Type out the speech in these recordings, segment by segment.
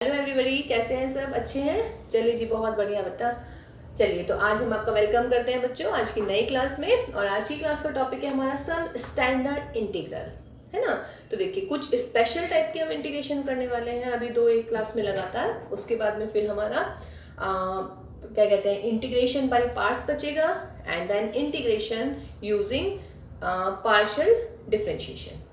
Hello everybody, कैसे हैं सब? अच्छे हैं? चलिए जी, बहुत बढ़िया बेटा। चलिए, तो आज हम आपका वेलकम करते हैं बच्चों आज की नई क्लास में। और आज की क्लास का टॉपिक है हमारा सम स्टैंडर्ड इंटीग्रल, है ना। तो देखिए, कुछ स्पेशल टाइप के हम इंटीग्रेशन करने वाले हैं अभी एक क्लास में लगातार। उसके बाद में फिर हमारा क्या कहते हैं, इंटीग्रेशन बाय पार्ट्स बचेगा and then integration using partial differentiation.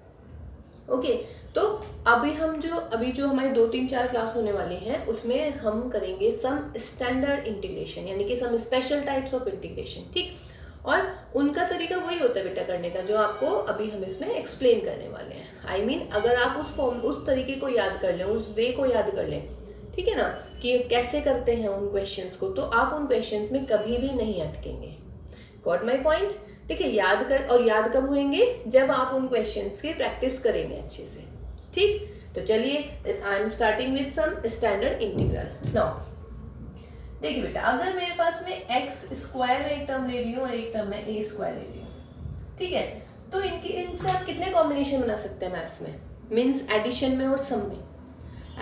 Okay, तो अभी जो हमारे 2 3 4 क्लास होने वाले हैं उसमें हम करेंगे सम स्टैंडर्ड इंटीग्रेशन, यानी कि some special types of integration. ठीक, और उनका तरीका वही होता है बेटा करने का जो आपको अभी हम इसमें एक्सप्लेन करने वाले हैं। आई मीन अगर आप उस तरीके को याद कर लें, उस वे को याद कर लें, ठीक है ना, कि कैसे करते हैं उन क्वेश्चंस को, तो आप उन क्वेश्चंस में कभी भी नहीं अटकेंगे। Got my point? देखिए, याद कब होंगे? जब आप उन क्वेश्चंस की प्रैक्टिस करेंगे अच्छे से। ठीक, तो चलिए, I am starting with some standard integral now. देखिए बेटा, अगर मेरे पास में एक्स स्क्वायर में एक टर्म ले रही हूँ और एक टर्म में ए स्क्वायर ले रही हूँ, ठीक है, तो इनसे आप कितने कॉम्बिनेशन बना सकते हैं मैथ्स में? मीन्स एडिशन में और सम में,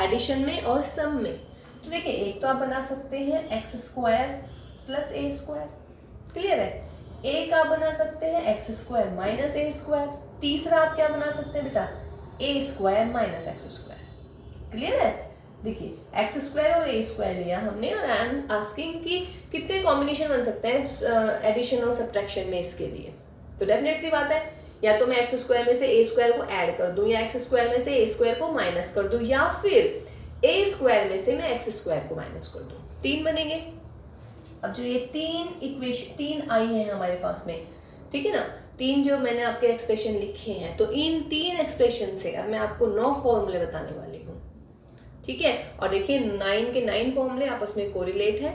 एडिशन में और सम में। तो देखिए, एक तो आप बना सकते हैं x square plus a square, clear है। एक आप बना सकते हैं x square minus a square. तीसरा आप क्या बना सकते हैं बेटा? A square minus x square, clear है। देखिए, एक्स स्क्वायर और ए स्क्वायर लिया हमने, और आई एम आस्किंग कि कितने कॉम्बिनेशन बन सकते हैं एडिशन और सब्ट्रैक्शन में इसके लिए। तो डेफिनेट सी बात है, या तो मैं एक्स स्क्वायर में से ए स्क्वायर को ऐड कर दूं, या एक्स स्क्वायर में से ए स्क्वायर को माइनस कर दूं, या फिर ए स्क्वायर में से मैं एक्स स्क्वायर को माइनस कर दूं। 3 बनेंगे। अब जो ये 3 आई हैं हमारे पास में, ठीक है ना, 3 जो मैंने आपके एक्सप्रेशन लिखे हैं, तो इन 3 एक्सप्रेशन से अब मैं आपको 9 फॉर्मूले बताने वाली हूँ, ठीक है। और देखिए, 9 के 9 फॉर्मूले आपस में कोरिलेट है,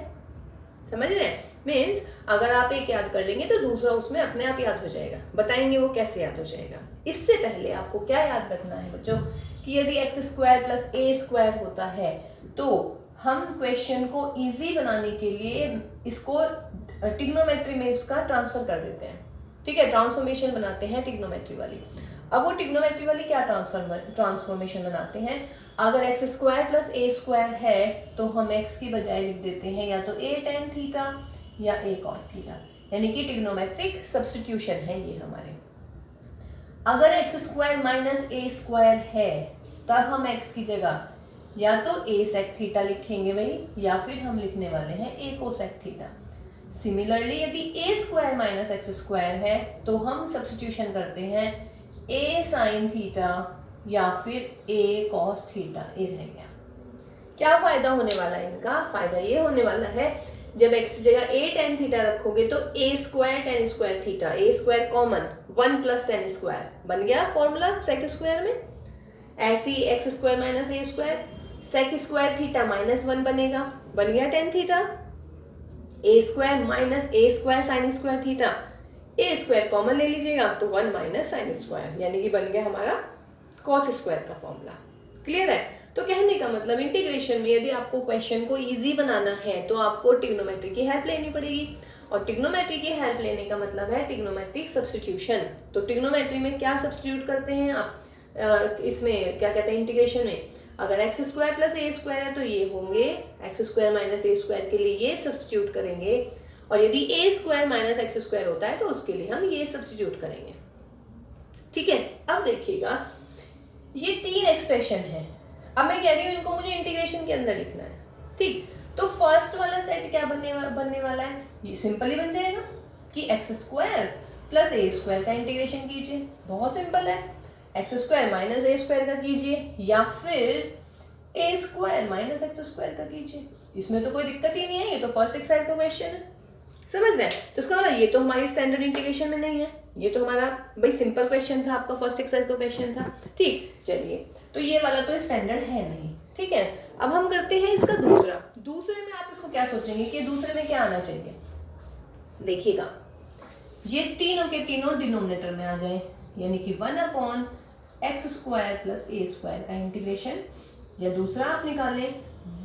समझ रहे हैं। मीन्स अगर आप एक याद कर लेंगे तो दूसरा उसमें अपने आप याद हो जाएगा। बताएंगे वो कैसे याद हो जाएगा। इससे पहले आपको क्या याद रखना है बच्चों, कि यदि x square plus a square होता है तो हम क्वेश्चन को इजी बनाने के लिए इसको ट्रिग्नोमेट्री में इसका ट्रांसफर कर देते हैं, ठीक है, ट्रांसफॉर्मेशन बनाते हैं ट्रिग्नोमेट्री वाली। अब वो ट्रिग्नोमेट्री वाली क्या ट्रांसफॉर्मेशन बनाते हैं? अगर x square plus a square है तो हम एक्स की बजाय लिख देते हैं या तो ए टेन थीटा या ए कॉट थीटा, यानी कि ट्रिग्नोमेट्रिक सब्स्टिट्यूशन है ये हमारे। अगर x square minus a square है तब हम एक्स की जगह या तो ए सेक थीटा लिखेंगे भाई, या फिर हम लिखने वाले हैं ए कोसेक थीटा। सिमिलरली यदि ए स्क्वायर माइनस एक्स स्क्वायर है तो हम सब्स्टिट्यूशन करते हैं ए साइन थीटा या फिर ए कॉस थीटा। ए रह गया। क्या फायदा होने वाला है इनका? फायदा ये होने वाला है, जब एक्स की जगह ए टेन थीटा रखोगे तो a square tan square theta, a square common 1 plus tan square बन गया फॉर्मूला सेक स्क्वायर में। ऐसी x square minus a square, sec square theta minus 1 बनेगा, बन गया tan theta. A square minus a square sine square theta, a square common ले लीजिएगा तो 1 माइनस साइन स्क्वायर, यानी कि बन गया हमारा कॉस स्क्वायर का फॉर्मूला। क्लियर है। तो कहने का मतलब, इंटीग्रेशन में यदि आपको क्वेश्चन को इजी बनाना है तो आपको ट्रिग्नोमेट्री की हेल्प लेनी पड़ेगी, और ट्रिग्नोमेट्री की हेल्प लेने का मतलब है ट्रिग्नोमेट्रिक सब्स्टिट्यूशन। तो ट्रिग्नोमेट्री में क्या सब्स्टिट्यूट करते हैं आप? इसमें क्या कहते हैं इंटीग्रेशन में, अगर x square plus a square है तो ये होंगे x square minus a square के लिए ये सब्स्टिट्यूट करेंगे, और यदि ए स्क्वायर माइनस एक्स स्क्वायर होता है तो उसके लिए हम ये सब्स्टिट्यूट करेंगे, ठीक है। अब देखिएगा, ये 3 एक्सप्रेशन है। अब मैं कह रही हूँ इनको मुझे इंटीग्रेशन के अंदर लिखना है, ठीक। तो फर्स्ट वाला सेट क्या बनने वाला है? ये सिंपल ही बन जाएगा कि x square plus a square का इंटीग्रेशन कीजिए। बहुत सिंपल है। X square minus a square का कीजिए, या फिर ए स्क्वायर माइनस एक्स स्क्वायर का कीजिए। इसमें तो कोई दिक्कत ही नहीं है, ये तो फर्स्ट एक्सरसाइज का क्वेश्चन है, समझ रहे हैं। तो इसका मतलब ये तो हमारी स्टैंडर्ड इंटीग्रेशन में नहीं है, ये तो हमारा भाई सिंपल क्वेश्चन था, आपका फर्स्ट एक्सरसाइज का क्वेश्चन था, ठीक। चलिए, तो ये वाला तो स्टैंडर्ड है नहीं, ठीक है। अब हम करते हैं इसका दूसरे में आप इसको क्या सोचेंगे कि दूसरे में क्या आना चाहिए? देखिएगा, ये तीनों के तीनों डिनोमिनेटर में आ जाए, यानी कि 1 x square plus a square का इंटीग्रेशन, या दूसरा आप निकालें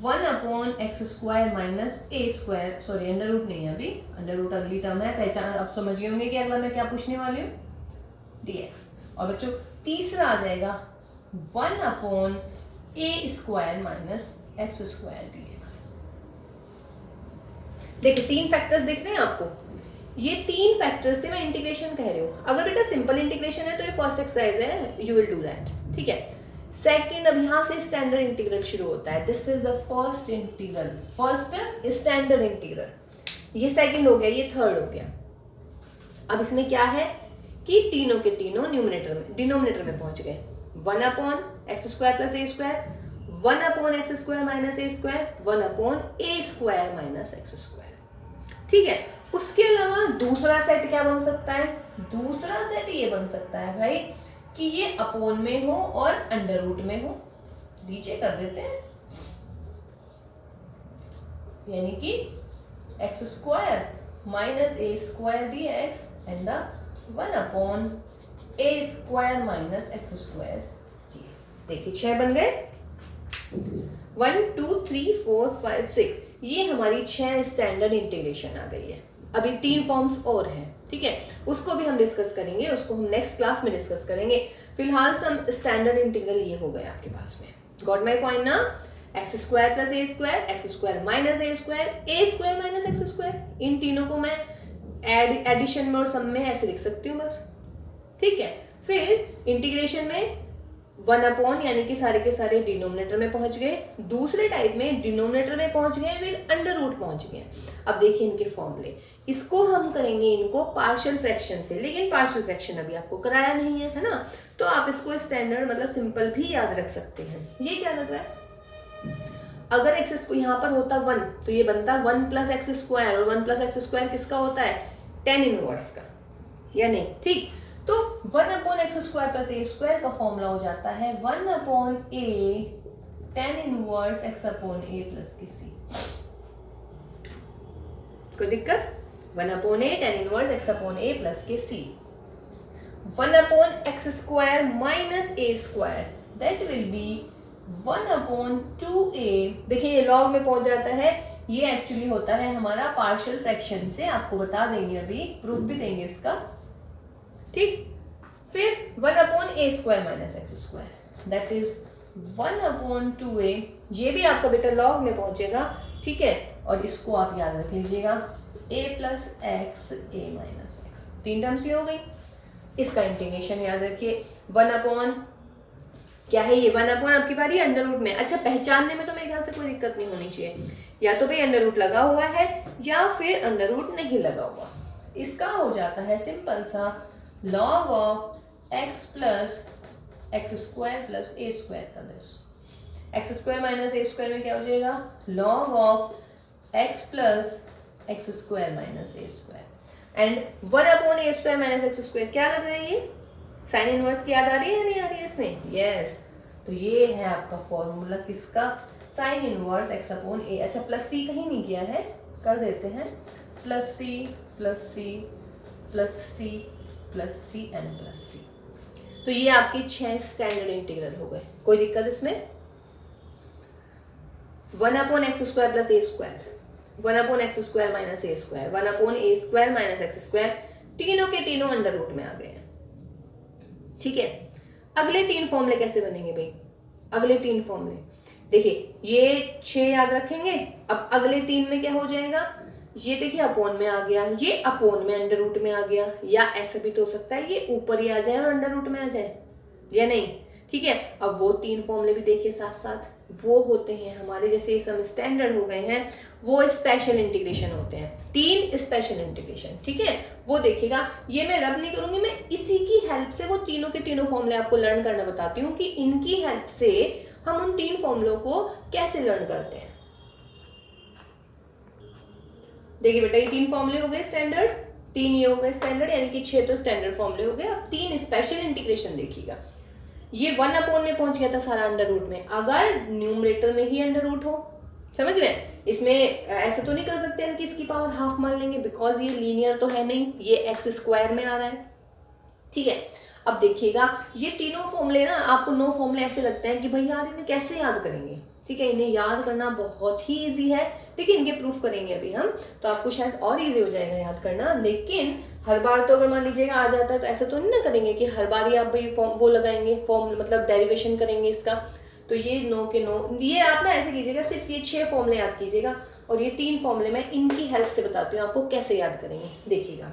1 x square minus a square, sorry under root नहीं है अभी, अंडर रूट अगली टर्म है, पहचान आप समझ गए होंगे कि अगला मैं क्या पूछने वाली हूँ, dx। और बच्चों तीसरा आ जाएगा 1 a square minus x square d x. देखिए 3 फैक्टर्स दिख रहे हैं आपको, ये 3 फैक्टर्स से मैं इंटीग्रेशन कह रही हूँ। अगर बेटा सिंपल इंटीग्रेशन है तो ये फर्स्ट एक्सरसाइज है, यू विल डू दैट, ठीक है। सेकंड, अब यहाँ से स्टैंडर्ड इंटीग्रल शुरू होता है, this is the first integral, first standard integral, ये सेकंड हो गया, ये थर्ड हो गया। अब इसमें क्या है कि तीनों के तीनों न्यूमरेटर में डिनोमिनेटर में पहुंच गए, 1/x² + a², 1/x² - a², 1/a² - x², ठीक है। उसके अलावा दूसरा सेट क्या बन सकता है, दूसरा सेट ये बन सकता है भाई कि ये अपोन में हो और अंडर रूट में हो, नीचे कर देते हैं, यानी कि x² - a² dx and the 1/a² - x²। देखिए 6 बन गए, 1 2 3 4 5 6, ये हमारी 6 स्टैंडर्ड इंटीग्रेशन आ गई है। अभी 3 फॉर्म्स और हैं, ठीक है, उसको भी हम डिस्कस करेंगे, उसको हम नेक्स्ट क्लास में डिस्कस करेंगे। फिलहाल सम स्टैंडर्ड इंटीग्रल ये हो गए आपके पास में, गॉट माय पॉइंट ना। x² + a², x² - a², a² - x², इन तीनों को मैं एडिशन में और सम में ऐसे लिख सकती हूँ बस, ठीक है। फिर इंटीग्रेशन में 1/, यानी कि सारे के सारे डिनोमिनेटर में पहुंच गए। दूसरे टाइप में डिनोमिनेटर में पहुंच गए, फिर अंडर रूट पहुंच गए। अब देखिए इनके फॉर्मूले, इसको हम करेंगे इनको पार्शियल फ्रैक्शन से, लेकिन पार्शियल फ्रैक्शन अभी आपको कराया नहीं है, है ना, तो आप इसको स्टैंडर्ड मतलब सिंपल भी याद रख सकते हैं। ये क्या लग रहा है, अगर एक्स को यहाँ पर होता 1 तो ये बनता 1 + x², और 1 + x² किसका होता है, tan इनवर्स का, या नहीं, ठीक। तो 1/x² + a² का फॉर्मूला हो जाता है 1/a tan inverse x/a + kc। कोई दिक्कत, 1/a tan inverse x/a + kc, 1/x² - a², that will be 1/2a। देखिए ये लॉग में पहुंच जाता है, ये एक्चुअली होता है हमारा पार्शियल फ्रैक्शन से, आपको बता देंगे, अभी प्रूफ भी देंगे इसका, ठीक। फिर 1/a² - x², that is 1/2a, ये भी आपका बेटा लॉग में पहुंचेगा, ठीक है। और इसको आप याद रख लीजिएगा, a + x a - x, 3 terms ये हो गई। इसका इंटीग्रेशन याद रखिए, 1/, क्या है ये 1/, आपकी बारी अंडर रूट में। अच्छा, पहचानने में तो मेरे ख्याल से कोई दिक्कत नहीं होनी चाहिए, या तो भाई अंडर रूट लगा हुआ है या फिर अंडर रूट नहीं लगा हुआ। इसका हो जाता है सिंपल सा log of x + x² + a² का दिस, x² - a² में क्या हो जाएगा, log of x + x² - a², and 1/a² - x², क्या लग रहा है ये, साइन इनवर्स की याद आ रही है या नहीं आ रही है इसमें, यस। तो ये है आपका फॉर्मूला किसका, साइन इनवर्स x/a। अच्छा, प्लस c कहीं नहीं किया है, कर देते हैं, +c + c + c + c and +c। तो ये आपके 6 स्टैंडर्ड इंटीग्रल हो गए, कोई दिक्कत इसमें। 1/x² + a², 1/x² - a², 1/a² - x², तीनों के तीनों अंडर रूट में आ गए हैं, ठीक है। अगले 3 फॉर्मूले कैसे बनेंगे भाई, अगले 3 फॉर्मूले देखिए, ये 6 याद रखेंगे। अब अगले 3 में क्या हो जाएगा, ये देखिए अपोन में आ गया, ये अपोन में अंडर रूट में आ गया, या ऐसा भी तो हो सकता है ये ऊपर ही आ जाए और अंडर रूट में आ जाए, या नहीं, ठीक है। अब वो 3 फॉर्मूले भी देखिए साथ साथ, वो होते हैं हमारे, जैसे सब स्टैंडर्ड हो गए हैं, वो स्पेशल इंटीग्रेशन होते हैं, 3 स्पेशल इंटीग्रेशन, ठीक है। वो देखिएगा, ये मैं रब नहीं करूंगी, मैं इसी की हेल्प से वो तीनों के तीनों फॉर्मूले आपको लर्न करना बताती हूँ कि इनकी हेल्प से हम उन 3 फॉर्मूलों को कैसे लर्न करते हैं। देखिए बेटा, ये 3 फॉर्मूले हो गए स्टैंडर्ड, 3 ये हो गए स्टैंडर्ड, यानी कि 6 तो स्टैंडर्ड फॉर्मूले हो गए। अब 3 स्पेशल इंटीग्रेशन देखिएगा, ये 1/, में पहुंच गया था सारा अंडर रूट में, अगर न्यूमरेटर में ही अंडर रूट हो, समझ रहे हैं। इसमें ऐसे तो नहीं कर सकते हम कि इसकी पावर हाफ मान लेंगे, बिकॉज ये लीनियर तो है नहीं, ये x² में आ रहा है, ठीक है। अब देखिएगा, ये तीनों फॉर्मूले ना आपको 9 फॉर्मूले ऐसे लगते हैं कि भाई यार इन्हें कैसे याद करेंगे, ठीक है। इन्हें याद करना बहुत ही इजी है, देखिए इनके प्रूफ करेंगे अभी हम, तो आपको शायद और इजी हो जाएगा याद करना। लेकिन हर बार तो अगर मान लीजिएगा आ जाता है तो ऐसा तो नहीं ना करेंगे कि हर बार ही आप भाई फॉर्म वो लगाएंगे, फॉर्म मतलब डेरिवेशन करेंगे इसका। तो ये नो के नो, ये आप ना ऐसे कीजिएगा, सिर्फ ये 6 फॉर्मूले याद कीजिएगा और ये 3 फॉर्मूले मैं इनकी हेल्प से बताती हूँ आपको कैसे याद करेंगे। देखिएगा,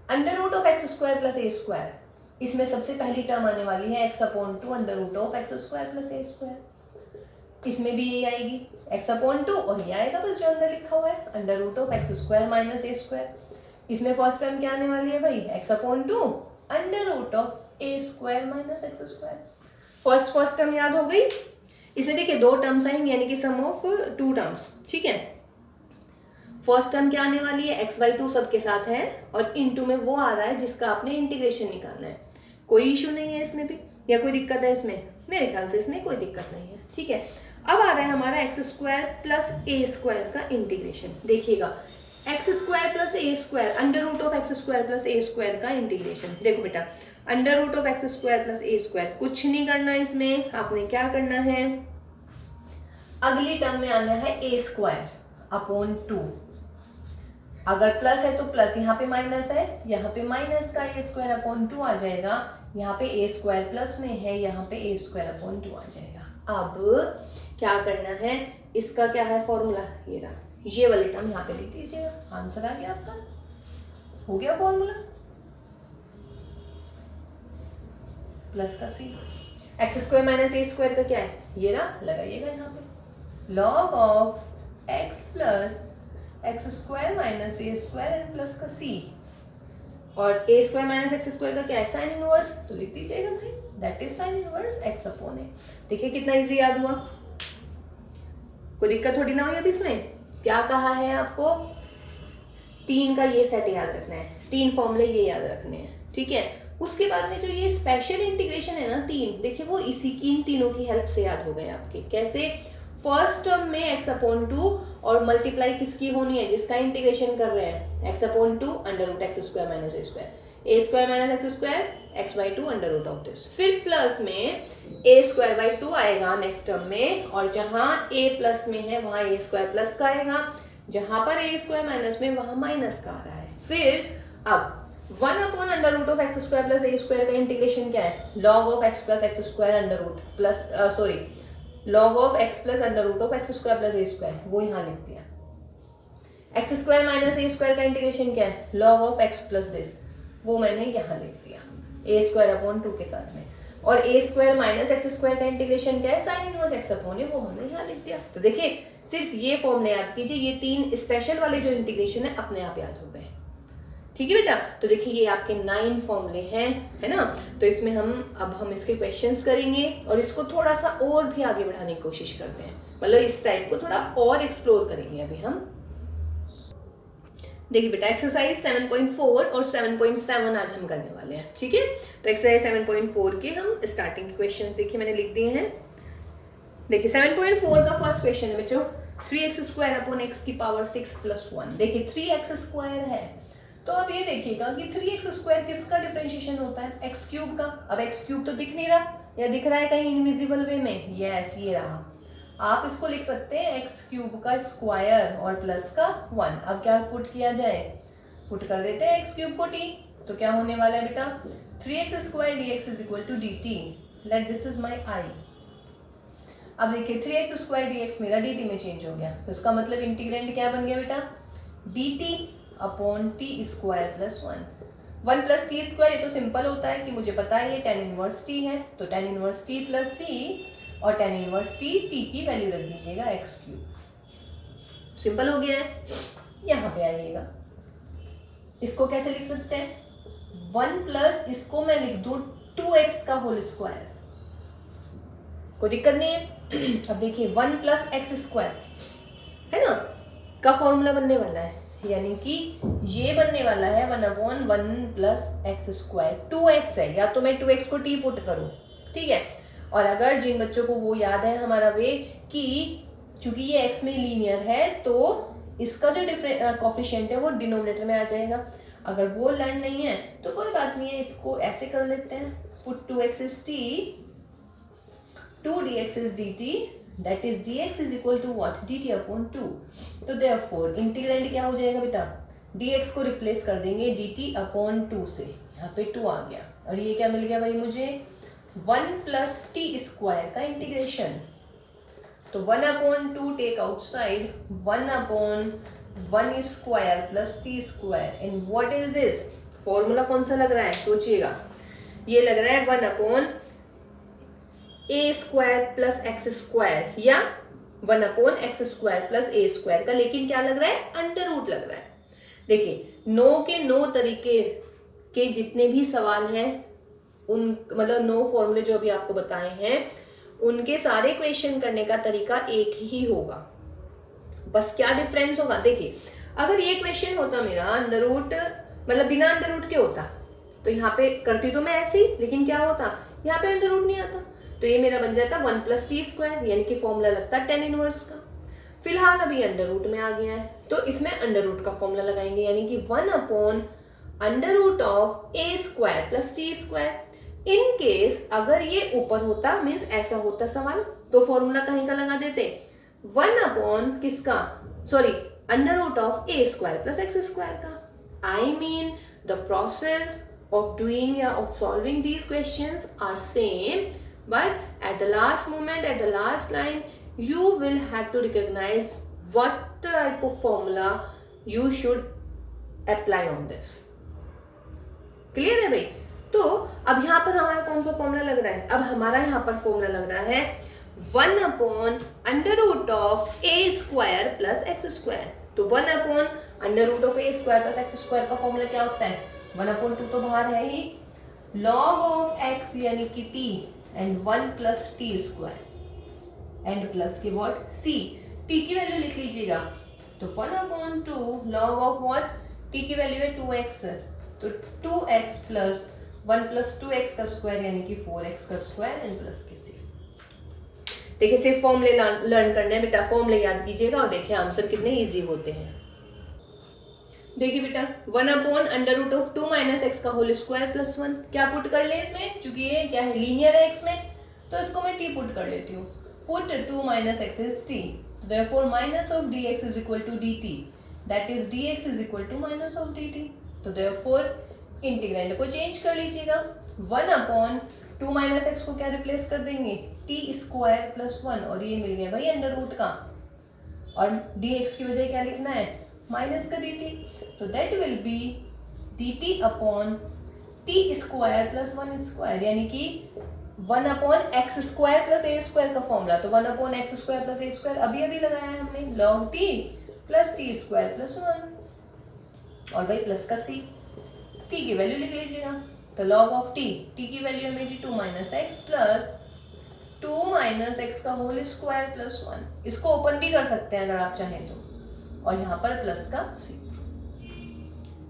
under root of x square plus a square, इसमें सबसे पहली टर्म आने वाली है x upon 2 under root of x square plus a square. इसमें भी ये आएगी x अपॉन 2 और ये आएगा बस जो अंदर लिखा हुआ है under root of x square minus a square. इसमें फर्स्ट टर्म क्या आने वाली है भाई, x upon 2 under root of a square minus x square. First term याद हो गई। इसमें देखिए 2 टर्म्स आएंगे यानी कि सम ऑफ 2 टर्म्स, ठीक है। फर्स्ट टर्म क्या आने वाली है, x/2 सबके साथ है और इनटू में वो आ रहा है जिसका आपने इंटीग्रेशन निकालना है। कोई इशू नहीं है इसमें भी, या कोई दिक्कत है इसमें? मेरे ख्याल से इसमें कोई दिक्कत नहीं है, ठीक है। अब आ रहा है हमारा x square plus a square का इंटीग्रेशन। देखिएगा, x square plus a square, under root of x square plus a square का इंटीग्रेशन। देखो बेटा, under root of x square plus a square, कुछ नहीं करना इसमें, आपने क्या करना है, अगली टर्म में आना है ए स्क्वायर अपॉन 2। अगर प्लस है तो प्लस, यहाँ पे माइनस है, यहाँ पे माइनस का ए स्क्वायर अपॉन 2 आ जाएगा। यहाँ पे ए स्क्वायर प्लस में है, यहाँ पे ए स्क्वायर अपॉन 2 आ जाएगा। अब क्या करना है, इसका क्या है फॉर्मूला, ये रहा, ये वाली टर्म यहाँ पे लिख दीजिएगा। आंसर आ गया आपका, हो गया फॉर्मूला, प्लस का C. X square minus a square का क्या है, ये रहा, लगाइएगा यहाँ पे, log of x plus x square minus a square and plus का सी। और a square minus x square का क्या है, साइन इनवर्स, तो लिख दीजिएगा भाई, that is sine inverse x upon a. देखिए कितना इजी याद हुआ, कोई दिक्कत थोड़ी ना हुई। अब इसमें क्या कहा है आपको, 3 का ये सेट याद रखना है, 3 फॉर्मूले ये याद रखने हैं, ठीक है। उसके बाद में जो ये स्पेशल इंटीग्रेशन है ना 3, देखिए वो इसी की, इन तीनों की हेल्प से याद हो गए आपके। कैसे, फर्स्ट टर्म में x अपॉन 2 और मल्टीप्लाई किसकी होनी है, जिसका इंटीग्रेशन कर रहे हैं, x upon 2 under root x square minus a square, a square minus x square x/2 under root of this. फिर प्लस में a स्क्वायर बाई 2 आएगा नेक्स्ट टर्म में, और जहां a प्लस में है वहां a स्क्वायर प्लस का आएगा, जहां पर a स्क्वायर माइनस में वहां माइनस का आ रहा है। फिर अब 1 upon under root of x square plus a square का इंटीग्रेशन क्या है, log of x plus x square under root plus log of x plus under root of x square plus a square, वो यहाँ लिख दिया। X square minus a square का integration क्या है, log of x plus this, वो मैंने यहाँ लिख दिया ए स्क्वायर अपॉन 2 के साथ में। और a square minus x square का इंटीग्रेशन क्या है, साइन इनवर्स एक्स अपॉन ए, वो हमने यहाँ लिख दिया। तो देखिए सिर्फ ये फॉर्मूले याद कीजिए, ये 3 स्पेशल वाले जो इंटीग्रेशन है अपने आप याद हो गए, ठीक है बेटा। तो देखिए ये आपके 9 फॉर्मूले हैं, है ना। तो इसमें हम इसके क्वेश्चंस करेंगे और इसको थोड़ा सा और भी आगे बढ़ाने की कोशिश करते हैं, मतलब इस टाइप को थोड़ा और एक्सप्लोर करेंगे अभी हम। देखिए बेटा, एक्सरसाइज 7.4 और 7.7 आज हम करने वाले हैं, ठीक है। तो एक्सरसाइज 7.4 के हम स्टार्टिंग के क्वेश्चंस देखिए मैंने लिख दिए हैं। देखिए 7.4 का फर्स्ट क्वेश्चन है बच्चों, 3x स्क्वायर अपॉन x की पावर 6 प्लस 1। देखिए 3x स्क्वायर है, तो अब ये देखिएगा कि 3x स्क्वायर किसका डिफरेंशिएशन होता है, x क्यूब का। अब x क्यूब तो दिख नहीं रहा, या दिख रहा है कहीं इनविजिबल वे में, यस ये रहा। आप इसको लिख सकते हैं x क्यूब का स्क्वायर और प्लस का 1। अब क्या पुट किया जाए, पुट कर देते हैं x क्यूब को t, तो क्या होने वाला है बेटा, 3x square dx is equal to dt, let this is my i। अब देखिए 3x स्क्वायर dx मेरा dt में चेंज हो गया, तो इसका मतलब इंटीग्रेंड क्या बन गया बेटा, dt upon t square plus 1 plus t square. ये तो सिंपल होता है कि मुझे पता है ये tan इनवर्स t है, तो tan inverse t plus c, और tan इनवर्स t की वैल्यू रख दीजिएगा x क्यूब। सिंपल हो गया है। यहाँ पे आइएगा, इसको कैसे लिख सकते हैं, 1 प्लस इसको मैं लिख दूँ 2x का होल स्क्वायर, कोई दिक्कत नहीं है। अब देखिए 1 प्लस एक्स स्क्वायर है ना का फॉर्मूला बनने वाला है, यानी कि ये बनने वाला है 1/1 प्लस एक्स स्क्वायर, 2x है, या तो मैं 2x को t पुट करूँ, ठीक है। और अगर जिन बच्चों को वो याद है हमारा वे कि चूंकि ये x में लीनियर है तो इसका जो कोफिशिएंट है वो डिनोमिनेटर में आ जाएगा। अगर वो लर्न नहीं है तो कोई बात नहीं है, इसको ऐसे कर लेते हैं, put 2x is t, 2dx is dt, that is dx is equal to what, dt upon 2। तो therefore इंटीग्रेंड क्या हो जाएगा बेटा, dx को रिप्लेस कर देंगे dt upon 2 से, यहाँ पे 2 आ गया, और ये क्या मिल गया भाई मुझे, 1 प्लस टी स्क्वायर का इंटीग्रेशन। तो 1/2 take outside, 1/1 square plus t square. And what is this? Formula कौन सा लग रहा है सोचिएगा। ये लग रहा है 1/a square plus x square या 1/x square plus a square का, लेकिन क्या लग रहा है? अंडर रूट लग रहा है। देखिए 9 के 9 तरीके के जितने भी सवाल हैं, उन मतलब 9 फॉर्मूले जो अभी आपको बताए हैं, उनके सारे क्वेश्चन करने का तरीका एक ही होगा। बस क्या डिफरेंस होगा? देखिए अगर ये क्वेश्चन होता मेरा अंडर रूट मतलब बिना अंडर रूट के होता, तो यहाँ पे करती तो मैं ऐसे ही, लेकिन क्या होता, यहाँ पे अंडर रूट नहीं आता, तो ये मेरा बन जाता 1 प्लस टी स्क्वायर, यानी कि फॉर्मूला लगता है tan इनवर्स का। फिलहाल अभी अंडर रूट में आ गया है, तो इसमें अंडर रूट का फॉर्मूला लगाएंगे, यानी कि 1/√ऑफ a square plus t square. In case अगर ये ऊपर होता, मीन्स ऐसा होता सवाल, तो फॉर्मूला कहीं का लगा देते, 1/ किसका, सॉरी √ऑफ a square plus x square का। I mean the process of doing of solving these questions are same, but at the last moment, at the last line, you will have to recognize what type of formula you should apply on this. Clear है भाई? तो अब यहाँ पर हमारा कौन सा formula लग रहा है? अब हमारा यहाँ पर फॉर्मूला लग रहा है 1/√ऑफ a square plus x square. तो 1/√ऑफ a square plus x square का फॉर्मूला क्या होता है? 1/2 तो बाहर है ही, log ऑफ x यानी कि t and 1 plus t square and plus की व्हाट c, t की वैल्यू लिख लीजिएगा। तो 1/2 log ऑफ व्हाट, t की वैल्यू है 2x, तो 2x प्लस 1 प्लस 2x का स्क्वायर यानी कि 4x का स्क्वायर एंड प्लस के c। देखिए सिर्फ फॉर्मूले लर्न करने हैं बेटा, फॉर्मूले याद कीजिएगा और देखिए आंसर कितने इजी होते हैं। देखिए बेटा 1/√2 माइनस एक्स का होल स्क्वायर प्लस 1, क्या पुट कर ले इसमें, क्योंकि ये क्या है लीनियर है x में, तो इसको मैं t पुट कर लेती हूँ। Put 2 minus x is t, therefore minus of dx is equal to dt, that is dx is equal to minus of dt। तो therefore इंटीग्रेंड को चेंज कर लीजिएगा, 1/2 माइनस एक्स को क्या रिप्लेस कर देंगे, t स्क्वायर प्लस 1, और ये मिल गया भाई अंडर रूट का, और dx की वजह क्या लिखना है, माइनस का dt, तो that will B dt upon t square plus 1 square, यानी कि 1/x square plus a square का फॉर्मूला। तो 1/x square plus a square अभी अभी लगाया है हमने, log t plus t square plus 1 और भाई प्लस का c, t की वैल्यू लिख लीजिएगा। तो log ऑफ t, t की वैल्यू है मेरी 2 minus x plus 2 minus x का होल स्क्वायर प्लस 1, इसको ओपन भी कर सकते हैं अगर आप चाहें तो, और यहाँ पर प्लस का c।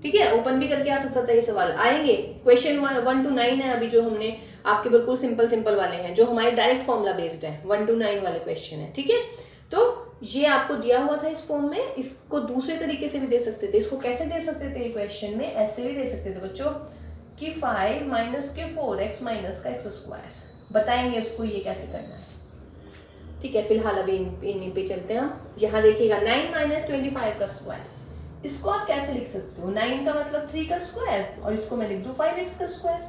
ठीक है, ओपन भी करके आ सकता था ये सवाल। आएंगे क्वेश्चन 1 to 9 है अभी जो हमने आपके बिल्कुल सिंपल वाले हैं, जो हमारे डायरेक्ट फॉर्मूला बेस्ड है, 1 to 9 वाले क्वेश्चन है। ठीक है, तो ये आपको दिया हुआ था इस फॉर्म में, इसको दूसरे तरीके से भी दे सकते थे। इसको कैसे दे सकते थे ये क्वेश्चन में, ऐसे भी दे सकते थे बच्चों कि 5 माइनस के 4x माइनस का एक्स स्क्वायर। बताएंगे इसको ये कैसे करना है। ठीक है, फिलहाल अभी इन पे चलते हैं हम। यहाँ देखिएगा 9 माइनस 25 का स्क्वायर, इसको आप कैसे लिख सकते हो, 9 का मतलब 3 का स्क्वायर, और इसको मैं लिख दूं 5x का स्क्वायर।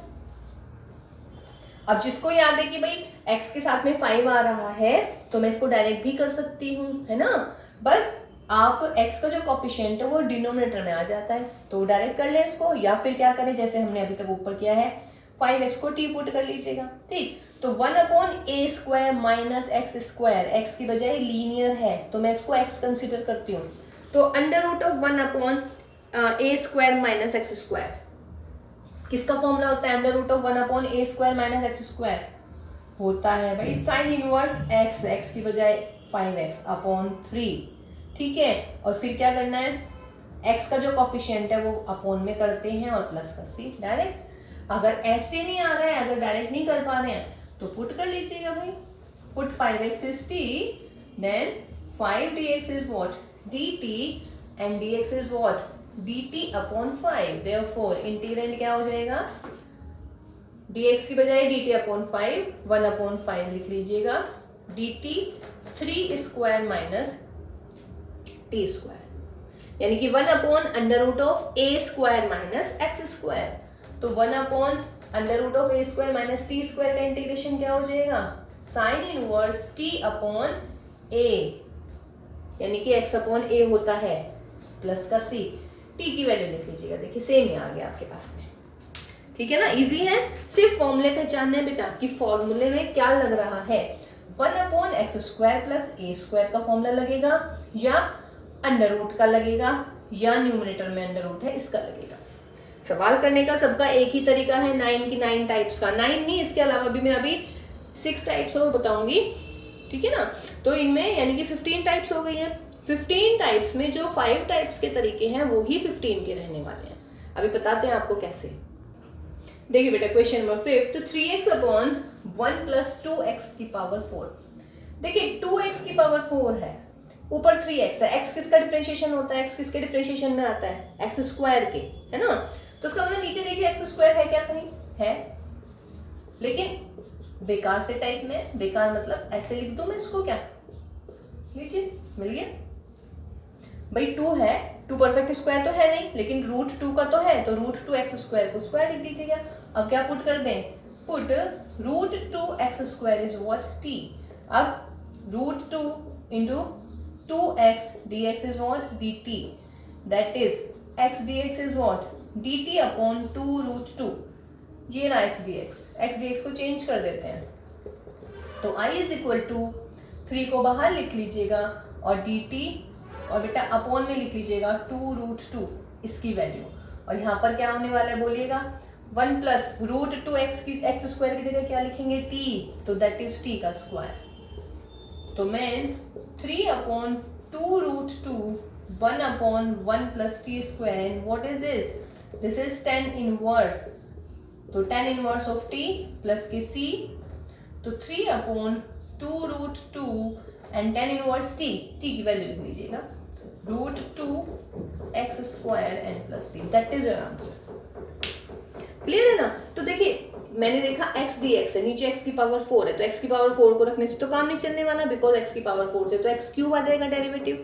अब जिसको याद है कि भाई x के साथ में 5 आ रहा है, तो मैं इसको डायरेक्ट भी कर सकती हूँ, है ना। बस आप x का जो कोफिशिएंट है वो डिनोमिनेटर में आ जाता है, तो डायरेक्ट कर ले इसको, या फिर क्या करें जैसे हमने अभी तक ऊपर किया है, 5x को t पुट कर लीजिएगा। ठीक, तो 1/a square minus x square, x की बजाय लीनियर है तो मैं इसको x कंसिडर करती हूँ, तो √of 1/a square minus x square किसका फॉर्मूला होता है, √of 1/a square minus x square होता है भाई साइन इनवर्स x, x की बजाय 5x अपॉन 3। ठीक है, और फिर क्या करना है, x का जो कोफिशिएंट है वो अपॉन में करते हैं और प्लस का c डायरेक्ट। अगर ऐसे नहीं आ रहा है, अगर डायरेक्ट नहीं कर पा रहे हैं तो पुट कर लीजिएगा भाई, put 5x is t, then 5dx is what, dt, and dx is what, dt upon 5, therefore integrand क्या हो जाएगा, dx की बजाय dt upon 5, 1/5 लिख लीजिएगा, dt 3 square minus t square, यानी कि 1/√ऑफ a square minus x square. तो 1/√ऑफ under root of a square minus T square का इंटीग्रेशन क्या हो जाएगा, sine inverse t upon a, यानी कि एक्स अपॉन ए होता है प्लस का सी, टी की वैल्यू लिख लीजिएगा, देखिए सेम ही आ गया आपके पास में, ठीक है ना, इजी है। सिर्फ फॉर्मूले पहचानने हैं बेटा कि फॉर्मूले में क्या लग रहा है, 1 upon x square plus a square का फॉर्मूला लगेगा, या अंडर रूट का लगेगा, या न्यूमरेटर में अंडर रूट है इसका लगेगा। सवाल करने का सबका एक ही तरीका है, 9 की 9 टाइप्स का, 9 नहीं, इसके अलावा भी मैं अभी 6 टाइप्स और बताऊंगी, ठीक है ना। तो इनमें यानी कि 15 टाइप्स हो गई हैं। 15 टाइप्स में जो 5 टाइप्स के तरीके हैं वो ही 15 के रहने वाले हैं। अभी बताते हैं आपको कैसे। देखिए बेटा क्वेश्चन नंबर 5, तो 3x अपॉन 1 प्लस 2x की पावर 4। देखिए 2x की पावर 4 है, ऊपर 3x है, x किसका डिफरेंशिएशन होता है, x किसके डिफरेंशिएशन में आता है, x स्क्वायर के, है ना। तो उसका मतलब नीचे देखिए x स्क्वायर है क्या, कहीं है, लेकिन बेकार से टाइप में, बेकार मतलब ऐसे लिख दूं मैं इसको, क्या लीजिए मिल गया भाई, 2 है, 2 परफेक्ट स्क्वायर तो है नहीं, लेकिन रूट 2 का तो है, तो रूट 2 एक्स स्क्वायर को स्क्वायर लिख दीजिएगा। अब क्या पुट कर दें, put root 2 x square is what, t. अब root 2 into 2x dx is what, dt, that is x dx is what, dt upon 2 root 2, ये रहा x dx को चेंज कर देते हैं, तो I is equal to 3 को बाहर लिख लीजिएगा और dt, और बेटा अपॉन में लिख लीजिएगा 2 रूट 2 इसकी वैल्यू, और यहाँ पर क्या होने वाला है बोलिएगा, 1 प्लस रूट 2 एक्स स्क्वायर की जगह क्या लिखेंगे, t, तो दैट इज t का स्क्वायर, तो means 3 upon 2 root 2, 1 upon 1 plus t square, and what is this, this is tan inverse, तो tan inverse of t plus के c, तो 3 upon 2 root 2 and tan inverse t की value लिख लीजिएगा, root 2 x square and plus t, that is your answer. Clear है ना। तो देखिए मैंने देखा x dx है, नीचे x की पावर 4 है, तो x की पावर 4 को रखने से तो काम नहीं चलने वाला, बिकॉज x की पावर 4 से तो x क्यूब आ जाएगा डेरिवेटिव।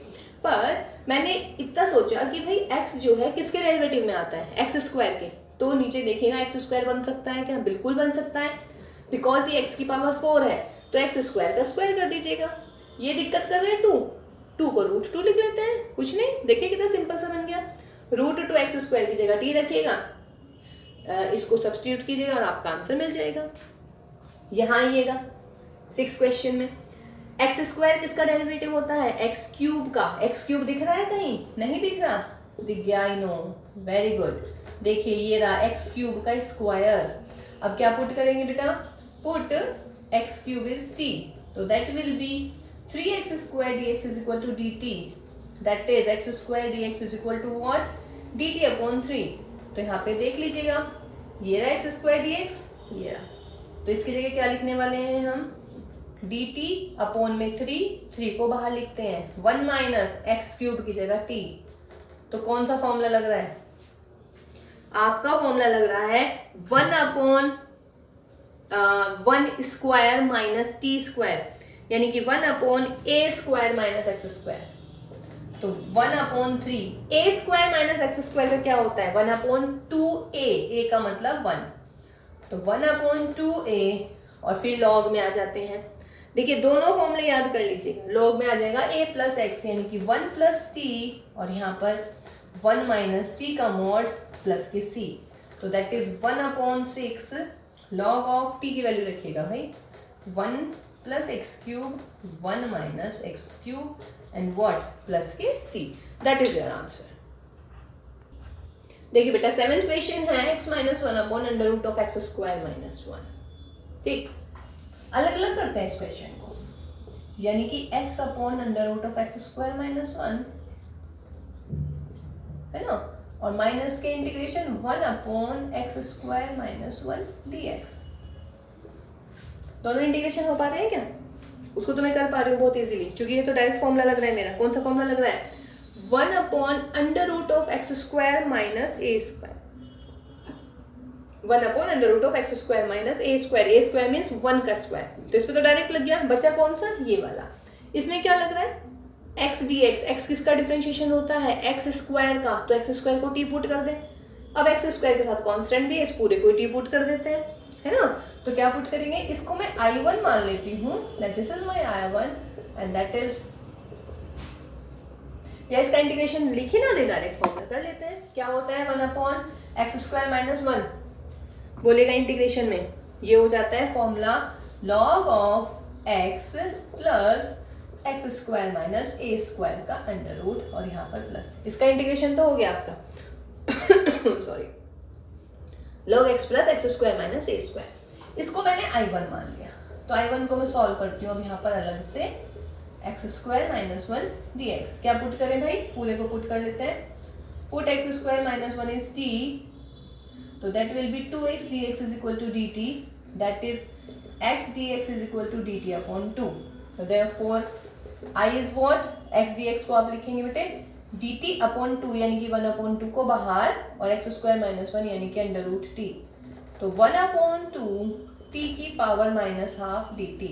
पर मैंने इतना सोचा कि भाई x जो है किसके डेरिवेटिव में आता है, x स्क्वायर के, तो नीचे देखिएगा x स्क्वायर बन सकता है क्या, बिल्कुल बन सकता है, बिकॉज ये x की पावर 4 है, तो x स्क्वायर का स्क्वायर कर दीजिएगा। ये दिक्कत कर रहे हैं 2 को रूट 2 लिख लेते हैं, कुछ नहीं, देखिए कितना सिंपल सा बन गया, रूट 2 एक्स स्क्वायर की जगह t रखिएगा, इसको सब्स्टिट्यूट कीजिएगा और आपका आंसर मिल जाएगा। यहाँ आइएगा 6 क्वेश्चन में, एक्स स्क्वायर किसका डेरिवेटिव होता है, एक्स क्यूब का, एक्स क्यूब दिख रहा है कहीं, नहीं दिख रहा, दिख गया, आई नो, वेरी गुड। देखिए ये रहा एक्स क्यूब का स्क्वायर, अब क्या पुट करेंगे बेटा, put x cube is t, तो that will be 3x square dx is equal to dt, that is x square dx is equal to what, dt upon 3। तो यहाँ पे देख लीजिएगा, ये रहा एक्स स्क्वायर डी एक्स, ये रहा, तो इसकी जगह क्या लिखने वाले हैं हम, dt अपॉन में 3 को बाहर लिखते हैं, 1 माइनस एक्स क्यूब की जगह t, तो कौन सा फॉर्मूला लग रहा है, आपका फॉर्मूला लग रहा है 1 upon 1 square minus T square, यानी कि 1 upon a square minus x square, तो 1 अपॉन 3, ए स्क्वायर माइनस एक्स स्क्वायर का क्या होता है, 1 अपॉन 2a, ए का मतलब 1, तो 1 अपॉन 2a, और फिर लॉग में आ जाते हैं। देखिए दोनों फॉर्मूले याद कर लीजिएगा, लॉग में आ जाएगा a प्लस एक्स, यानी कि 1 प्लस टी, और यहाँ पर 1 माइनस टी का मॉड प्लस के c, तो that is 1 upon 6 log of t की वैल्यू रखिएगा भाई, 1 plus x cube 1 minus x cube and what plus के c, that is your answer. देखिए बेटा 7th क्वेश्चन है x minus 1 upon under root of x square minus 1। ठीक, अलग अलग करते हैं इस क्वेश्चन को, यानी कि x upon under root of x square minus 1 है ना, और माइनस के integration 1 upon x square minus 1 dx। दोनों इंटीग्रेशन हो पा रहे हैं क्या, उसको तो मैं कर पा रही हूँ बहुत इजीली, क्योंकि ये तो डायरेक्ट फॉर्मूला लग रहा है मेरा। कौन सा फॉर्मूला लग रहा है, 1 upon under root of x square minus a square, 1 upon under root of x square minus a square means 1 का स्क्वायर, तो इसमें तो डायरेक्ट लग गया, बचा कौन सा, ये वाला। इसमें क्या लग रहा है, एक्स डी एक्स, एक्स किसका डिफरेंशिएशन होता है, एक्स स्क्वायर का, तो एक्स स्क्वायर को टी पुट कर दे, अब एक्स स्क्वायर के साथ कांस्टेंट भी है, इस पूरे को टी पुट कर देते हैं, है ना। तो क्या पुट करेंगे, इसको मैं I1 मान लेती हूँ, that this is my I1 and that is, या इसका इंटीग्रेशन लिख ही ना दे, डायरेक्ट फॉर्मूला कर लेते हैं। क्या होता है 1/x² - 1 बोलेगा इंटीग्रेशन में, ये हो जाता है formula log of x plus x² - a² का अंडर रूट और यहाँ पर प्लस, इसका इंटीग्रेशन तो हो गया आपका sorry, log x plus x² - a²। इसको मैंने I1 मान लिया, तो I1 को मैं सॉल्व करती हूँ अब यहाँ पर अलग से, x² - 1 dx। क्या पुट करें भाई, पूरे को पुट कर लेते हैं। पुट x² - 1 is t, तो that will be 2x dx is equal to dt, that is x dx is equal to dt upon 2। so therefore I is what, x dx को आप लिखेंगे बेटे dt upon 2 यानी कि 1/2 को बाहर और x² - 1 यानी कि अंडर रूट t, तो 1/2 t की पावर -½ dt।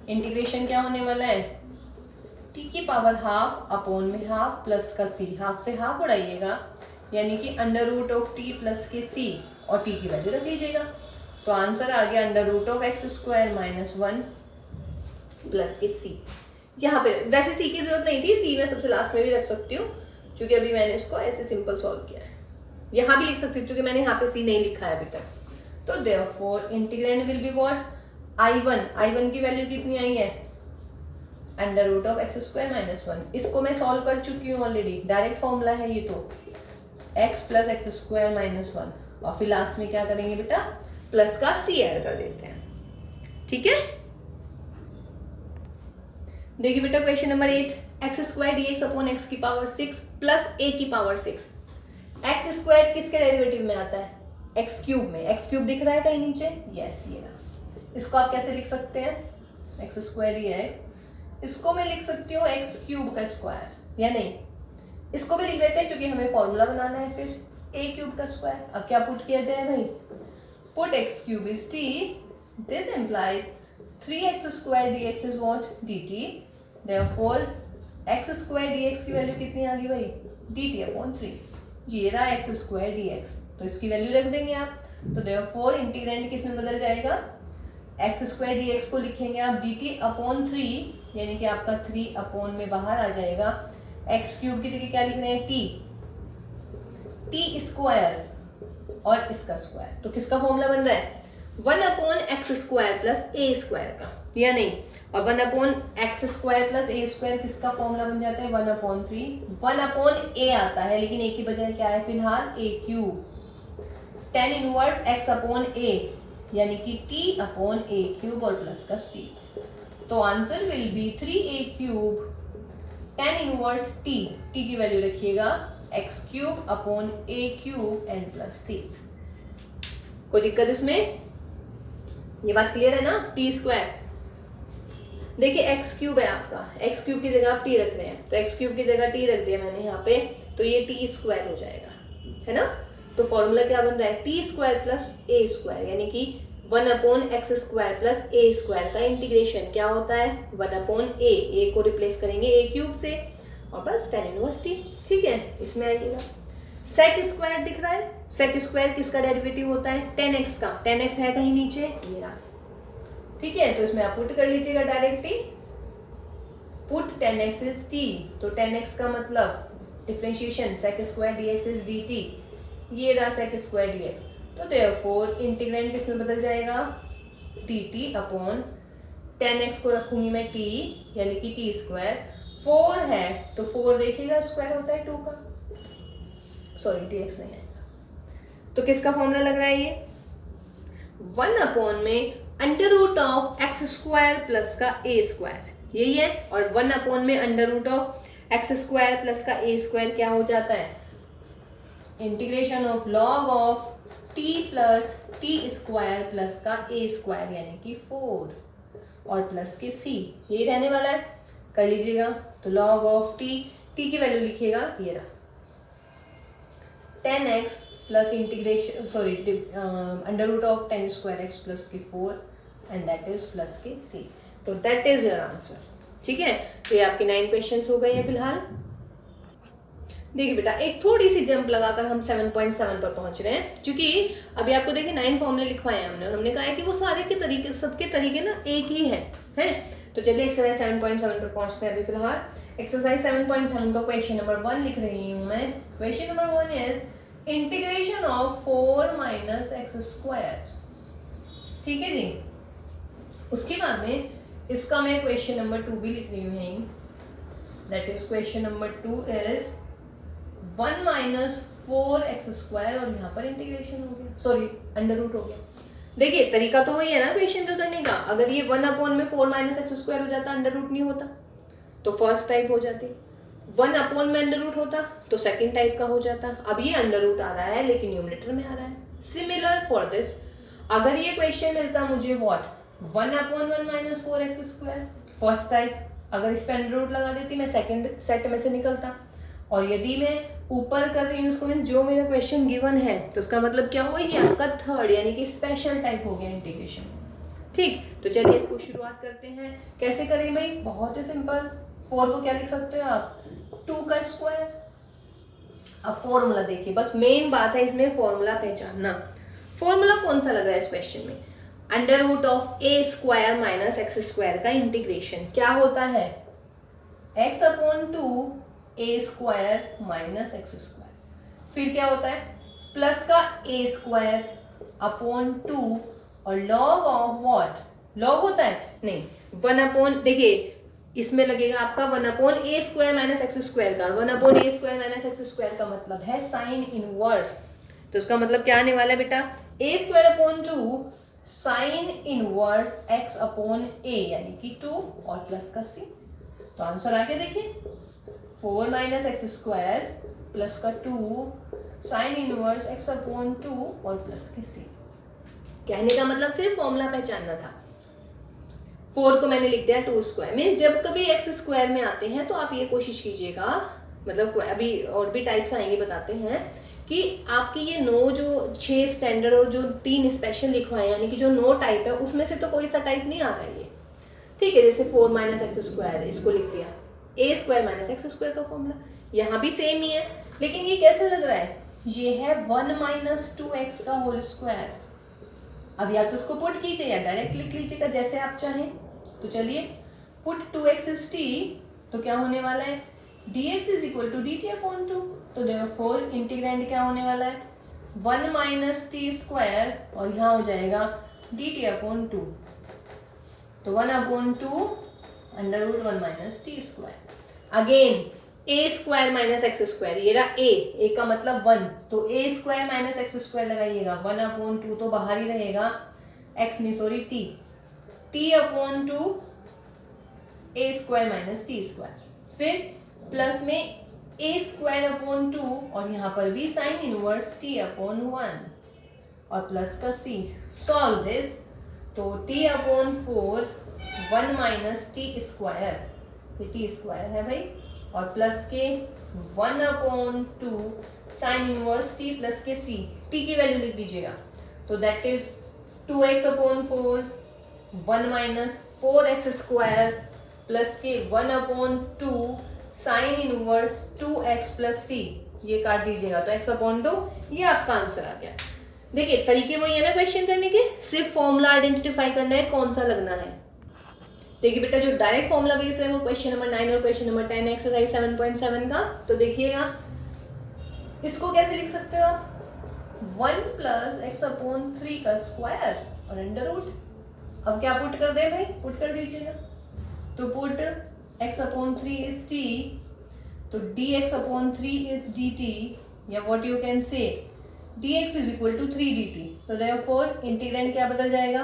इंटीग्रेशन क्या होने वाला है, t की पावर हाफ अपॉन में हाफ प्लस का c, हाफ से हाफ उड़ाइएगा यानी कि under root of t plus के c और t की वैल्यू रख लीजिएगा, तो आंसर आ गया under root of x² - 1 plus के c। यहाँ पे वैसे c की जरूरत नहीं थी, c मैं सबसे लास्ट में भी रख सकती हूँ क्योंकि अभी मैंने इसको ऐसे सिंपल सॉल्व किया है। यहाँ भी लिख सकती हूँ क्योंकि मैंने यहाँ पे c नहीं लिखा है अभी तक। तो therefore integrand will be what, I1 की वैल्यू कितनी आई है, अंडर रूट ऑफ x² - 1। इसको मैं सॉल्व कर चुकी हूँ ऑलरेडी, डायरेक्ट फॉर्मूला है ये, तो x प्लस x² - 1 और फिर लास्ट में क्या करेंगे बेटा, प्लस का c ऐड कर देते हैं, ठीक है। देखिए बेटा question number 8, x² dx upon x की पावर 6 प्लस a की पावर 6। x² किसके डेरिवेटिव में आता है, x³ में, x³ दिख रहा है कहीं नीचे, यस ये रहा। इसको आप कैसे लिख सकते हैं, x² dx, इसको मैं लिख सकती हूँ x³ का स्क्वायर, या नहीं इसको भी लिख लेते हैं क्योंकि हमें फॉर्मूला बनाना है फिर a³ का स्क्वायर। अब क्या पुट किया जाए भाई, put x³ is t, this implies 3x² dx is what, dt, therefore x² dx की वैल्यू कितनी आ गई भाई, dt अपॉन 3, ये रहा x² dx, तो इसकी वैल्यू रख देंगे आप, तो therefore इंटीग्रेंड किस में बदल जाएगा, x² dx को लिखेंगे आप dt अपॉन 3 यानी कि आपका 3 अपॉन में बाहर आ जाएगा, x³ की जगह क्या लिख रहे हैं t² और इसका स्क्वायर, तो किसका फॉर्मूला बन रहा है 1/x² प्लस a² का, या नहीं, और 1/x² प्लस a² किसका फॉर्मूला बन जाता है 1/3, 1/a आता है लेकिन a की बजाय क्या है फिलहाल a³, tan inverse x upon a यानी कि t अपॉन a³ और प्लस का c, तो answer will be 3a³ tan inverse t की वैल्यू रखिएगा x³ upon a³ and plus c। कोई दिक्कत इसमें, ये बात क्लियर है ना, t²। देखिए x³ है आपका, x³ की जगह आप t रख रहे हैं, तो x³ की जगह t रख दिया मैंने यहाँ पे, तो ये t² हो जाएगा, है ना। तो फॉर्मूला क्या बन रहा है t² प्लस a² यानी कि 1/x² प्लस a² का इंटीग्रेशन क्या होता है 1/a, a को रिप्लेस करेंगे a³ से और बस tan इनवर्स t, ठीक है। इसमें आइएगा sec² दिख रहा है, sec² किसका डेरिवेटिव होता है 10x का, 10x है कहीं नीचे, ये रहा, ठीक है। तो इसमें आप पुट कर लीजिएगा directly, put 10x is t, तो 10x का मतलब differentiation sec² dx is dt, ये रहा sec² dx, तो देयरफॉर इंटीग्रेंड किसमें बदल जाएगा dt अपॉन 10x को रखूंगी मैं t यानी कि t², 4 है तो 4 देखिएगा स्क्वायर होता है 2 का, सॉरी dx नहीं है, तो किसका फॉर्मूला लग रहा है ये 1 में under root of x² plus का a², यही है, और 1 में under root of x² plus का a² क्या हो जाता है integration of log of t plus t² plus का a² यानी कि 4 और प्लस के c, यही रहने वाला है, कर लीजिएगा। तो लॉग ऑफ t की वैल्यू लिखिएगा ये रहा 10x plus integration sorry under root of 10² x plus की 4 एंड दैट इज प्लस के c, तो दैट इज योर आंसर, ठीक है। तो ये आपके 9 क्वेश्चंस हो गए हैं फिलहाल। देखिए बेटा, एक थोड़ी सी जंप लगाकर हम 7.7 पर पहुंच रहे हैं, क्योंकि अभी आपको देखिए 9 फॉर्मूले लिखवाए हैं हमने, और हमने कहा है कि वो सारे के तरीके, सबके तरीके ना एक ही हैं, हैं? तो चलिए एक्सरसाइज 7.7 पर पहुंचते हैं अभी फिलहाल। एक्सरसाइज 7.7 का क्वेश्चन नंबर 1 लिख रही हूँ मैं। Question number 1 is integration of 4 minus x square. ठीक है जी। उसके बाद में इसका मैं क्वेश्चन नंबर 2 भी लिख रही हूँ यहीं। That is question number 2 is 1 minus 4x square, और यहाँ पर इंटीग्रेशन हो गया, सॉरी अंडर रूट हो गया। देखिए तरीका तो वही है ना क्वेश्चन का करने का। अगर ये 1 अपॉन में 4 माइनस एक्स स्क्वायर हो जाता, अंडर रूट नहीं होता, तो फर्स्ट टाइप हो जाती। 1 अपॉन में अंडर रूट होता तो सेकंड टाइप का हो जाता। अब ये अंडर रूट आ रहा है लेकिन न्यूमरेटर में आ रहा है। सिमिलर फॉर दिस, अगर ये क्वेश्चन मिलता मुझे what 1 upon 1 minus 4x square, first type, अगर इस पे अंडर रूट लगा देती मैं सेकंड सेट में से निकलता। और यदि मैं ऊपर कर रही हूँ उसको, मीन जो मेरा क्वेश्चन गिवन है, तो उसका मतलब क्या हुआ, ये आपका थर्ड यानी कि स्पेशल टाइप हो गया इंटीग्रेशन। ठीक, तो चलिए इसको शुरुआत करते हैं। कैसे करें भाई, बहुत ही सिंपल। 4 को क्या लिख सकते हो आप, 2 का स्क्वायर। अब फॉर्मूला देखिए, बस मेन बात है इसमें फॉर्मूला पहचानना। फॉर्मूला कौन सा लग रहा है इस क्वेश्चन में, under root of a square minus x square का इंटीग्रेशन क्या होता है, x upon 2 a square minus x square. फिर क्या होता है, प्लस का ए स्क्वायर अपॉन 2 और लॉग ऑफ व्हाट, लॉग होता है नहीं, 1 अपॉन, देखिए इसमें लगेगा आपका 1 upon a square minus x square का। 1 upon a square minus x square का मतलब है साइन इनवर्स। तो उसका मतलब क्या आने वाला है बेटा, a square upon 2 sine inverse x upon a यानी कि 2 और प्लस का सी। तो आंसर आ गया देखिए, 4 माइनस एक्स स्क्वायर प्लस का 2 साइन इनवर्स एक्स अपॉन 2 और प्लस के सी। कहने का मतलब सिर्फ फॉर्मूला पहचानना था। 4 को मैंने लिख दिया 2 स्क्वायर। मीन जब कभी एक्स स्क्वायर में आते हैं तो आप ये कोशिश कीजिएगा, मतलब अभी और भी टाइप्स आएंगे बताते हैं, कि आपकी ये 9 जो 6 स्टैंडर्ड और जो 3 स्पेशल लिखवाए यानी कि जो 9 टाइप है उसमें से तो कोई सा टाइप नहीं आ रहा है ये। ठीक है, जैसे 4 माइनस एक्स स्क्वायर इसको लिख दिया, ए स्क्वायर माइनस एक्स स्क्वायर का फॉर्मूला यहाँ भी सेम ही है, लेकिन ये कैसा लग रहा है, ये है 1 माइनस 2x का होल स्क्वायर। अब या तो उसको पुट कीजिए या डायरेक्ट लिख लीजिएगा जैसे आप चाहें। तो चलिए, पुट 2x इज t, तो क्या होने वाला है, dx is equal to dt upon 2। तो देयरफॉर इंटीग्रैंड क्या होने वाला है, 1 माइनस टी स्क्वायर और यहाँ हो जाएगा dt अपॉन 2। तो 1 upon 2 under root 1 minus T square. Again a square minus x square, ये रहा ए का मतलब 1, तो a square minus x square लगाइएगा, 1 अपॉन 2 तो बाहर ही रहेगा, एक्स नहीं sorry T upon 2 a square minus T square. फिर प्लस में ए स्क्वायर अपॉन 2 और यहाँ पर भी साइन इनवर्स टी अपॉन 1 और प्लस का सी। सॉल्व दिस, तो T upon 4 1 minus T square, ये टी स्क्वायर है भाई, और प्लस के 1 upon 2 sine inverse T plus के सी, टी की वैल्यू लिख दीजिएगा, तो that is 2x upon 4 1 minus 4x square plus के 1 upon 2 sine inverse 2x plus C, ये काट दीजिएगा तो x अपॉन 2, ये आपका आंसर आ गया। देखिए तरीके वही है ना क्वेश्चन करने के, सिर्फ फॉर्मूला आइडेंटिफाई करना है कौन सा लगना है। देखिए बेटा, जो डायरेक्ट फॉर्मूला बेस है वो क्वेश्चन नंबर 9 और क्वेश्चन नंबर 10 एक्सरसाइज 7.7 का। तो देखिएगा इसको कैसे लिख सकते हो आप, 1 प्लस एक्स अपॉन 3 का स्क्वायर और अंडर रूट। अब क्या पुट कर दे भाई, पुट कर दीजिएगा, तो put x upon 3 is t, तो dx अपॉन 3 इज dt, या what you can say dx is equal to 3 dt। तो देयरफॉर इंटीग्रैंड क्या बदल जाएगा,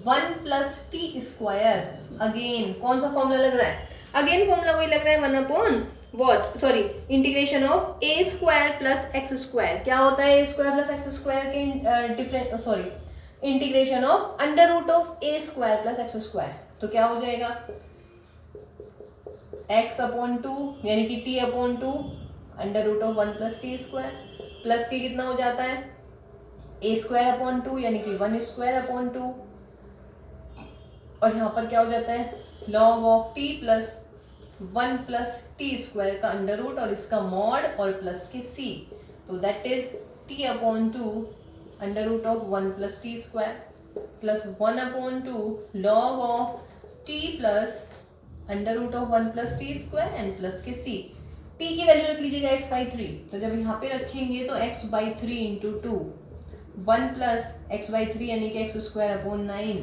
1 प्लस टी स्क्वायर। अगेन कौन सा फॉर्मूला लग रहा है, अगेन फॉर्मूला वही लग रहा है, 1 upon what, sorry integration of a square plus x square. क्या होता है a square plus x square के different, sorry integration of under root of a square plus x square. तो क्या हो जाएगा, x अपॉन 2 यानी कि t upon 2 under root of 1 plus t square, plus के कितना हो जाता है ए स्क्वायर अपॉन 2 यानी कि 1 स्क्वायर अपॉन 2, और यहाँ पर क्या हो जाता है log of t plus 1 plus t square का अंडर रूट और इसका मॉड और प्लस के सी, तो that is t upon 2 under root of 1 plus t square plus 1 upon 2 log of t plus under root of 1 plus t square and plus के C. T की वैल्यू रख लीजिएगा x/3, तो जब यहाँ पे रखेंगे तो x/3 इंटू 2 1 प्लस x/3 यानी कि x स्क्वायर अपॉन 9,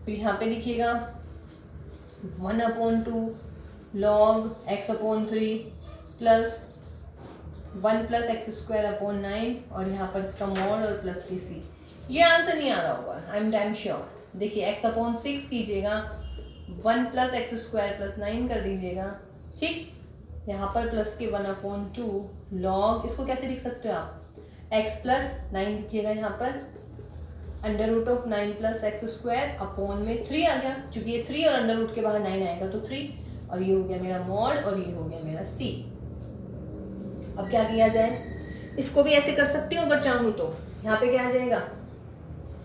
फिर यहाँ पे लिखिएगा 1 upon 2 log x upon 3 plus 1 plus x square upon 9 और यहाँ पर इसका मॉड और प्लस के सी। ये आंसर नहीं आ रहा होगा, आई एम डैम श्योर। देखिए x अपॉन 6 कीजिएगा, 1 प्लस एक्स स्क्वायर प्लस 9 कर दीजिएगा, ठीक। यहाँ पर प्लस के 1 अपॉन 2 लॉग, इसको कैसे लिख सकते हो आप, x प्लस 9 लिखिएगा यहाँ पर, under root of 9 plus x square upon में 3 आ गया, क्योंकि ये 3 और अंडर रूट के बाहर 9 आएगा तो 3, और ये हो गया मेरा मॉड और ये हो गया मेरा c। अब क्या किया जाए, इसको भी ऐसे कर सकती हूँ अगर चाहूँ तो। यहाँ पे क्या आ जाएगा,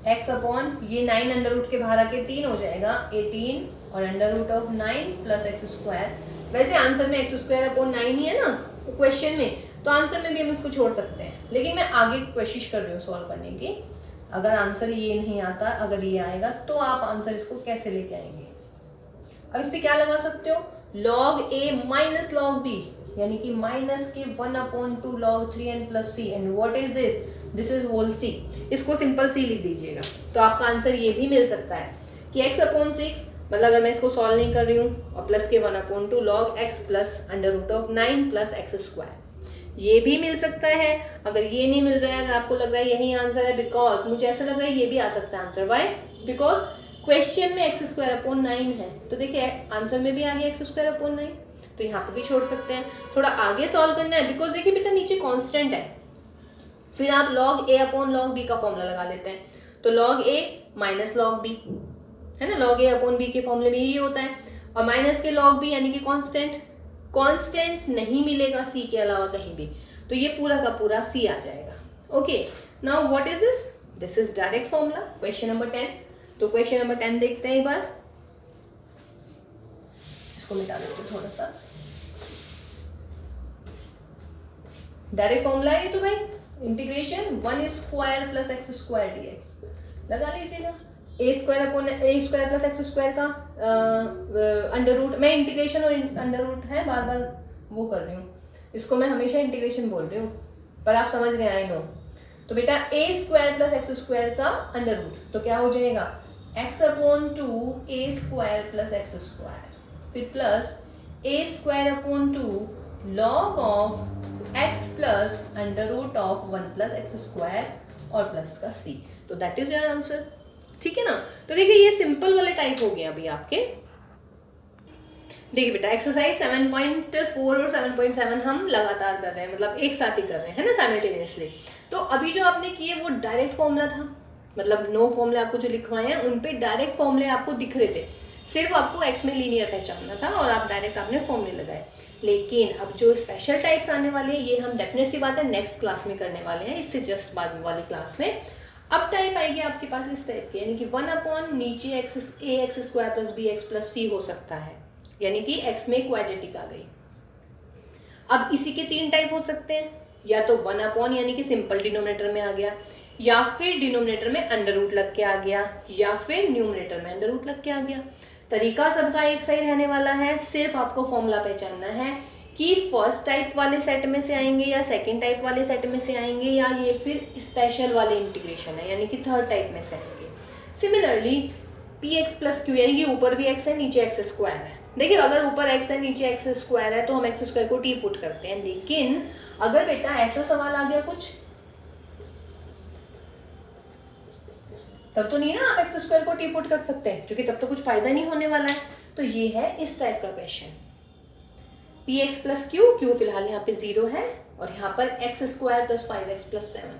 x अपॉन ये 9 अंडर रूट के बाहर आके 3 हो जाएगा 18 और under root of 9 plus x square. वैसे आंसर में एक्स स्क्वायर अपॉन 9 ही है ना क्वेश्चन में, तो आंसर में भी हम इसको छोड़ सकते हैं, लेकिन मैं आगे कोशिश कर रही हूँ सॉल्व करने की। अगर आंसर ये नहीं आता, अगर ये आएगा तो आप आंसर इसको कैसे लेके आएंगे। अब इस पर क्या लगा सकते हो, log a minus log b, यानी कि माइनस के 1 upon 2 log 3n plus c, and what is this, this is whole c. इसको सिंपल सी लिख दीजिएगा, तो आपका आंसर ये भी मिल सकता है कि x अपॉन 6, मतलब अगर मैं इसको सॉल्व नहीं कर रही हूँ, और प्लस के 1 upon 2 log x plus under root of 9 plus x square, ये भी मिल सकता है। अगर ये नहीं मिल रहा है, अगर आपको लग रहा है यही आंसर है, बिकॉज मुझे ऐसा लग रहा है ये भी आ सकता है आंसर, वाई, बिकॉज क्वेश्चन में एक्स स्क्वायर अपॉन 9 है, तो देखिए आंसर में भी आ गया एक्स स्क्वायर अपॉन 9, तो यहाँ पे भी छोड़ सकते हैं। थोड़ा आगे सॉल्व करना है, बिकॉज देखिए बेटा नीचे कांस्टेंट है, फिर आप लॉग ए अपॉन लॉग बी का फॉर्मूला लगा लेते हैं, तो log a minus log B है ना, लॉग ए अपॉन बी के फॉर्मूले में ये होता है, और माइनस के लॉग बी यानी कि कांस्टेंट, कांस्टेंट नहीं मिलेगा सी के अलावा कहीं भी, तो ये पूरा का पूरा सी आ जाएगा। Okay, now what is this, this is direct formula, question number 10। तो क्वेश्चन नंबर 10 देखते हैं एक बार, इसको मिटा देते हैं थोड़ा सा। डायरेक्ट फॉर्मूला है ये तो भाई, integration 1 square plus x square dx लगा लीजिएगा, a square upon a square plus x square का अंडर रूट, मैं इंटीग्रेशन और अंडर रूट है बार बार वो कर रही हूँ, इसको मैं हमेशा इंटीग्रेशन बोल रही हूँ, पर आप समझ रहे हैं, आई नो। तो बेटा a square plus x square का अंडर रूट, तो क्या हो जाएगा, x upon 2 a square plus x square, फिर plus a square upon 2 log of x plus under root of 1 plus x square और प्लस का सी, तो दैट इज योर आंसर, ठीक है ना। तो देखिए ये सिंपल वाले टाइप हो गए अभी आपके। देखिए बेटा एक्सरसाइज 7.4 और 7.7 हम लगातार कर रहे हैं, मतलब एक साथ ही कर रहे हैं, है ना, साइमल्टेनियसली। तो अभी जो आपने किए वो डायरेक्ट फॉर्मूला था, मतलब नो फॉर्मूले आपको जो लिखवाए हैं उन पे डायरेक्ट फॉर्मूले आपको दिख रहे थे, सिर्फ आपको एक्स में लीनियर पहचानना था और आप डायरेक्ट आपने फॉर्मूले लगाए। लेकिन अब जो स्पेशल टाइप्स आने वाले हैं ये हम डेफिनेट सी बात है नेक्स्ट क्लास में करने वाले हैं, इससे जस्ट बाद वाली क्लास में। अब टाइप आएगी आपके पास इस टाइप के, यानी कि 1 अपॉन नीचे a x square plus b x plus c हो सकता है, यानी कि एक्स में क्वाड्रेटिक आ गई। अब इसी के 3 टाइप हो सकते हैं, या तो 1 अपॉन यानी कि सिंपल डिनोमिनेटर में आ गया, या फिर डिनोमिनेटर में अंडर रूट लग के आ गया, या फिर न्यूमिनेटर में अंडर रूट लग के आ गया। तरीका सबका एक सही रहने वाला है, सिर्फ आपको फॉर्मूला पहचानना है कि फर्स्ट टाइप वाले सेट में से आएंगे या सेकंड टाइप वाले सेट में से आएंगे, या ये फिर स्पेशल वाले इंटीग्रेशन है यानी कि थर्ड टाइप में से आएंगे। Similarly P x plus Q, यानी कि ऊपर भी एक्स है नीचे एक्स स्क्वायर है। देखिए अगर ऊपर एक्स है नीचे एक्स स्क्वायर है तो हम एक्स स्क्वायर को टी पुट करते हैं, लेकिन अगर बेटा ऐसा सवाल आ गया कुछ, तब तो नहीं ना आप एक्स स्क्वायर को टी पुट कर सकते हैं, क्योंकि तब तो कुछ फायदा नहीं होने वाला है। तो ये है इस टाइप का question, P x plus Q, Q फिलहाल यहाँ पे 0 है, और यहाँ पर x square plus 5x plus 7।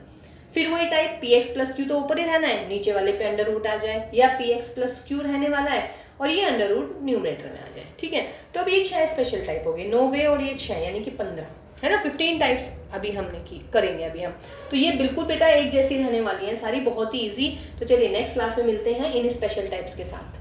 फिर वही type P x plus Q तो ऊपर ही रहना है, नीचे वाले पे अंडर रूट आ जाए, या पी एक्स प्लस क्यू रहने वाला है और ये अंडर रूट न्यूमरेटर में आ जाए, ठीक है। तो अब ये 6 स्पेशल टाइप हो गए, 9 वे और ये 6 यानी कि 15 है ना, 15 टाइप्स अभी हमने की करेंगे अभी हम। तो ये बिल्कुल बेटा एक जैसी रहने वाली है सारी, बहुत ही ईजी। तो चलिए नेक्स्ट क्लास में मिलते हैं इन स्पेशल टाइप्स के साथ।